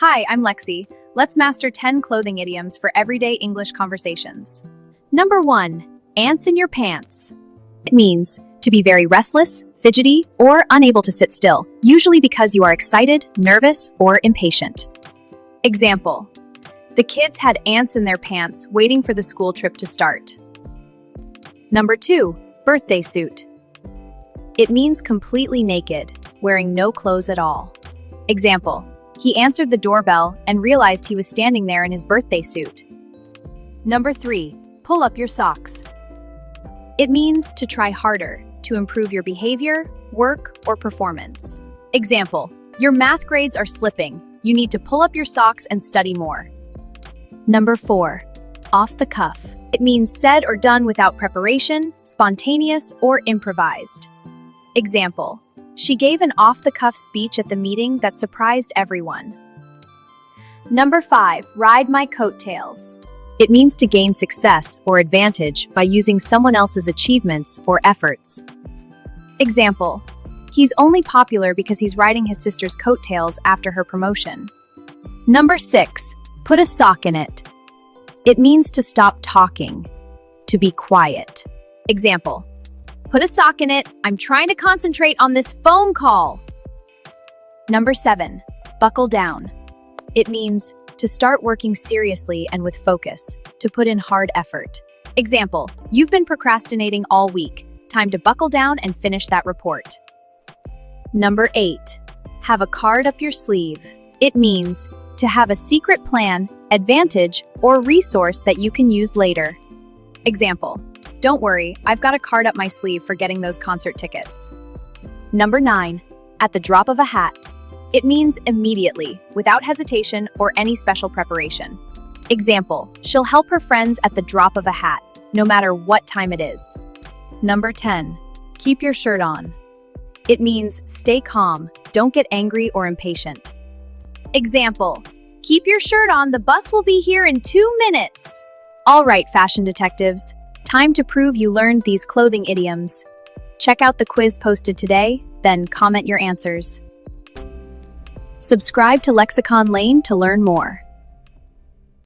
Hi, I'm Lexi. Let's master 10 clothing idioms for everyday English conversations. Number 1. Ants in your pants. It means to be very restless, fidgety, or unable to sit still, usually because you are excited, nervous, or impatient. Example: the kids had ants in their pants waiting for the school trip to start. Number 2. Birthday suit. It means completely naked, wearing no clothes at all. Example: he answered the doorbell and realized he was standing there in his birthday suit. Number 3. Pull up your socks. It means to try harder, to improve your behavior, work, or performance. Example: your math grades are slipping. You need to pull up your socks and study more. Number 4. Off the cuff. It means said or done without preparation, spontaneous, or improvised. Example: she gave an off-the-cuff speech at the meeting that surprised everyone. Number 5. Ride my coattails. It means to gain success or advantage by using someone else's achievements or efforts. Example: he's only popular because he's riding his sister's coattails after her promotion. Number 6. Put a sock in it. It means to stop talking, to be quiet. Example: put a sock in it. I'm trying to concentrate on this phone call. Number 7. Buckle down. It means to start working seriously and with focus, to put in hard effort. Example: you've been procrastinating all week. Time to buckle down and finish that report. Number 8. Have a card up your sleeve. It means to have a secret plan, advantage, or resource that you can use later. Example: don't worry, I've got a card up my sleeve for getting those concert tickets. Number 9. At the drop of a hat. It means immediately, without hesitation or any special preparation. Example: she'll help her friends at the drop of a hat, no matter what time it is. Number 10. Keep your shirt on. It means stay calm, don't get angry or impatient. Example: keep your shirt on, the bus will be here in 2 minutes. All right, fashion detectives. Time to prove you learned these clothing idioms. Check out the quiz posted today, then comment your answers. Subscribe to Lexicon Lane to learn more.